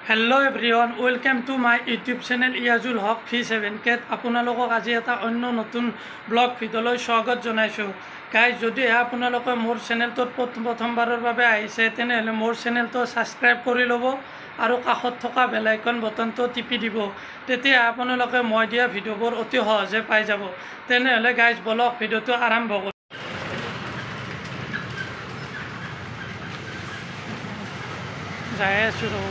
Hello' everyone, welcome to my YouTube channel Yazul Haque V7K। আপোনালোকক আজি এটা অন্য নতুন ব্লগ ভিডিঅ'লৈ স্বাগত জনাইছোঁ। গাইজ, যদিহে আপোনালোকে মোৰ চেনেলটোত প্ৰথমবাৰৰ বাবে আহিছে তেনেহ'লে মোৰ চেনেলটো ছাবস্ক্ৰাইব কৰি ল'ব আৰু কাষত থকা বেল আইকন বটনটো টিপি দিব। তেতিয়া আপোনালোকে মই দিয়া ভিডিঅ'বোৰ অতি সহজে পাই যাব। তেনেহ'লে গাইজ, বলক ভিডিঅ'টো আৰম্ভ কৰোঁ। যাই আছোঁ ৰ'ব।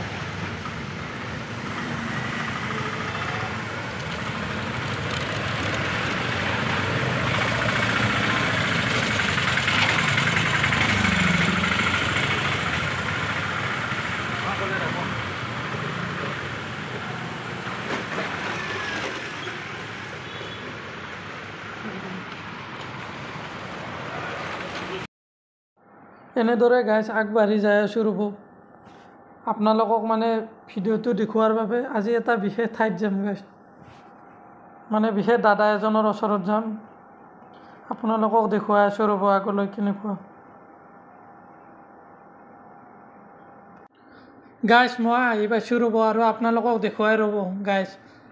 এনেদৰে গাইজ আগবাঢ়ি যাই আছোঁ ৰ'ব। আপোনালোকক মানে ভিডিঅ'টো দেখুৱাৰ বাবে আজি এটা বিশেষ ঠাইত যাম গাইজ, মানে বিশেষ দাদা এজনৰ ওচৰত যাম। আপোনালোকক দেখুৱাই আছোঁ ৰ'ব আগলৈ কেনেকুৱা। গাইজ, মই আহি পাইছোঁ ৰ'ব আৰু আপোনালোকক দেখুৱাই ৰ'ব। গাইজ,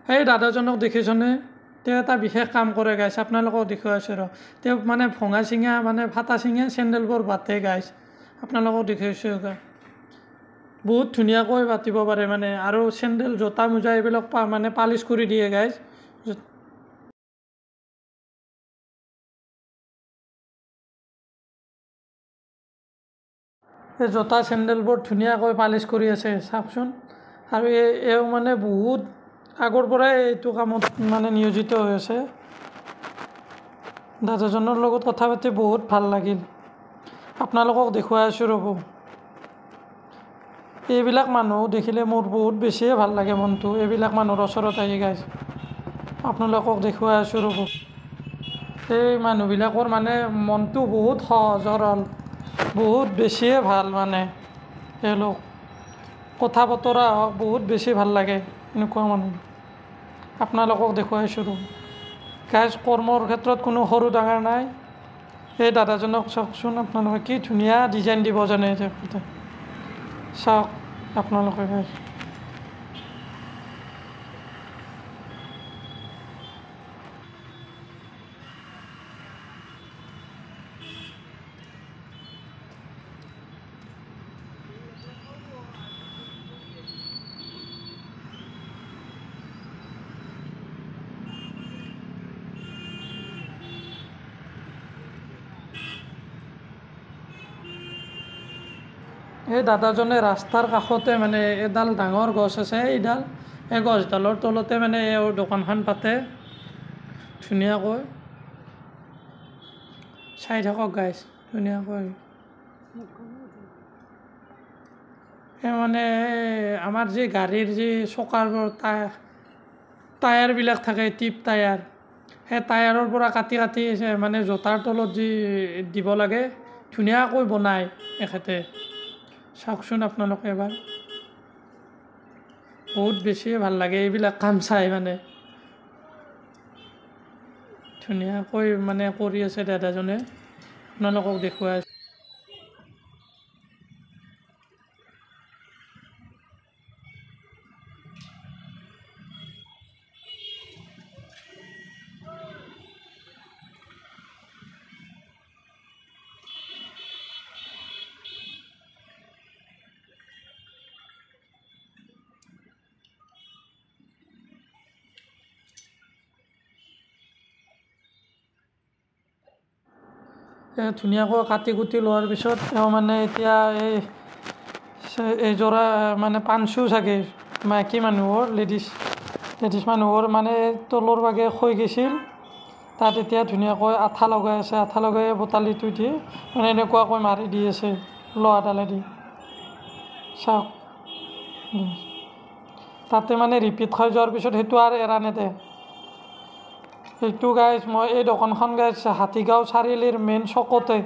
সেই দাদাজনক দেখিছনে? তেওঁ এটা বিশেষ কাম কৰে গাইজ, আপোনালোকক দেখুৱাই আছোঁ ৰ। তেওঁ মানে ভঙা চিঙা মানে ফাটা চিঙা চেণ্ডেলবোৰ বাটে গাইজ, আপোনালোকক দেখাইছোঁ। বহুত ধুনীয়াকৈ বাটিব পাৰে মানে, আৰু চেণ্ডেল জোতা মোজা এইবিলাক মানে পালিচ কৰি দিয়ে গাইজ। এই জোতা চেণ্ডেলবোৰ ধুনীয়াকৈ পালিচ কৰি আছে চাওকচোন। আৰু এওঁ মানে বহুত আগৰ পৰাই এইটো কামত মানে নিয়োজিত হৈ আছে। দাদাজনৰ লগত কথা পাতি বহুত ভাল লাগিল। আপোনালোকক দেখুৱাই আছোঁ ৰ'ব। এইবিলাক মানুহ দেখিলে মোৰ বহুত বেছিয়ে ভাল লাগে মনটো, এইবিলাক মানুহৰ ওচৰত আহি গাইজ। আপোনালোকক দেখুৱাই আছোঁ ৰ'ব। এই মানুহবিলাকৰ মানে মনটো বহুত সহজ সৰল, বহুত বেছিয়ে ভাল মানে। তেওঁলোক কথা বতৰা হওক বহুত বেছি ভাল লাগে এনেকুৱা মানুহ। আপোনালোকক দেখুৱাইছোঁ ৰ'ব গাইজ। কৰ্মৰ ক্ষেত্ৰত কোনো সৰু ডাঙৰ নাই। এই দাদাজনক চাওকচোন আপোনালোকে, কি ধুনীয়া ডিজাইন দিব জানে তেখেতে। চাওক আপোনালোকে গাইজ। এই দাদাজনে ৰাস্তাৰ কাষতে মানে এডাল ডাঙৰ গছ আছে, এই গছডালৰ তলতে মানে এই দোকানখন পাতে ধুনীয়াকৈ। চাই থাকক গাইজ ধুনীয়াকৈ। সেই মানে আমাৰ যি গাড়ীৰ যি চকাৰ টায়াৰবিলাক থাকে, টিপ টায়াৰ, সেই টায়াৰৰ পৰা কাটি কাটি মানে জোতাৰ তলত যি দিব লাগে ধুনীয়াকৈ বনায় এখেতে। চাওকচোন আপোনালোকে এবাৰ, বহুত বেছিয়ে ভাল লাগে এইবিলাক কাম চাই মানে। ধুনীয়াকৈ মানে কৰি আছে দাদাজনে, আপোনালোকক দেখুৱাই আছোঁ। ধুনীয়াকৈ কাটি কুটি লোৱাৰ পিছত তেওঁ মানে এতিয়া এইযোৰা মানে পাঞ্চু চাগে মাইকী মানুহৰ, লেডিছ মানুহৰ মানে তলৰ ভাগে হৈ গৈছিল, তাত এতিয়া ধুনীয়াকৈ আঠা লগাই আছে। আঠা লগাই বটালিটো দি মানে এনেকুৱাকৈ মাৰি দি আছে লোহাডালেদি। চাওক, তাতে মানে ৰিপিট হৈ যোৱাৰ পিছত সেইটো আৰু এৰা নেদে। এইটো গাইজ, মই এই দোকানখন গাইজ হাতীগাঁও চাৰিআলিৰ মেইন চকতে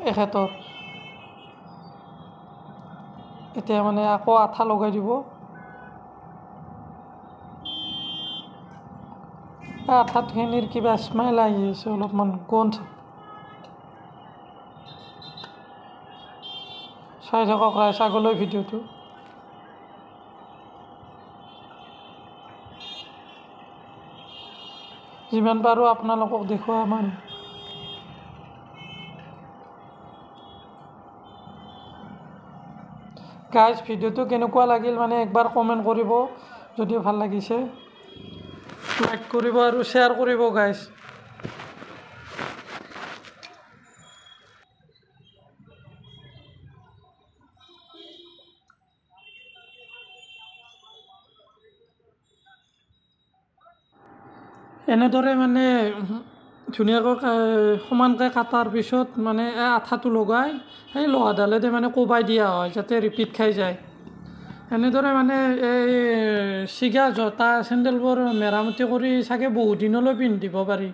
এখেতৰ। এতিয়া মানে আকৌ আঠা লগাই দিব। আঠাখিনিৰ কিবা স্মেল আহি আছে, অলপমান গোন্ধ। চাই থাকক ৰাইজ আগলৈ ভিডিঅ'টো। যিমান পাৰোঁ আপোনালোকক দেখুওৱা মান। গাইজ ভিডিঅ'টো কেনেকুৱা লাগিল মানে একবাৰ কমেণ্ট কৰিব, যদি ভাল লাগিছে লাইক কৰিব আৰু শ্বেয়াৰ কৰিব গাইজ। এনেদৰে মানে ধুনীয়াকৈ সমানকৈ কাটাৰ পিছত মানে আঠাটো লগাই সেই লোহাডালেদি মানে কোবাই দিয়া হয় যাতে ৰিপিট খাই যায়। এনেদৰে মানে এই ছিগা জোতা চেণ্ডেলবোৰ মেৰামতি কৰি চাগে বহুত দিনলৈ পিন্ধিব পাৰি,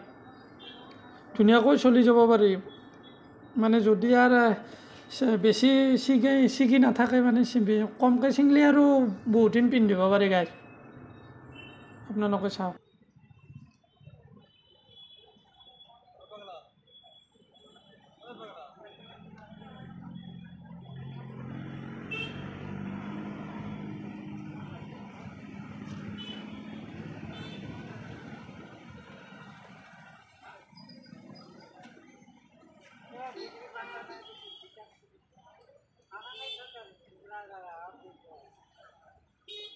ধুনীয়াকৈ চলি যাব পাৰি। মানে যদি আৰু বেছি ছিগি নাথাকে মানে কমকৈ ছিঙিলে আৰু বহুত দিন পিন্ধিব পাৰি গাইজ। আপোনালোকে চাওক।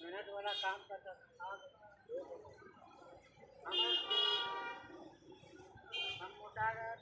मेहनत वाला काम करता हम मोटा गया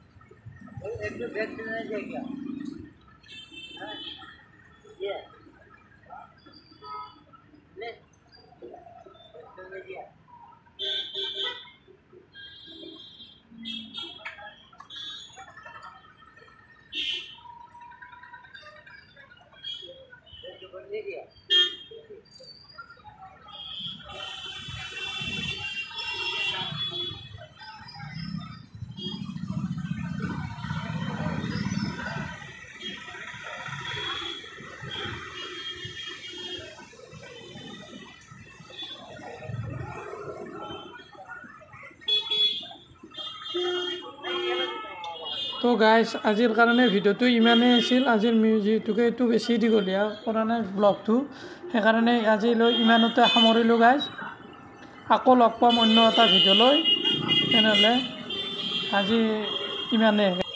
तो एक तो बैग में नहीं जाएगा ये ले ले दिया ये क्या তো গাইজ আজিৰ কাৰণে ভিডিঅ'টো ইমানেই আছিল। আজিৰ যিহেতুকে এইটো বেছি দীঘলীয়া কৰা নাই ব্লগটো, সেইকাৰণে আজিলৈ ইমানতে সামৰিলোঁ গাইজ। আকৌ লগ পাম অন্য এটা ভিডিঅ' লৈ, তেনেহ'লে আজি ইমানেই।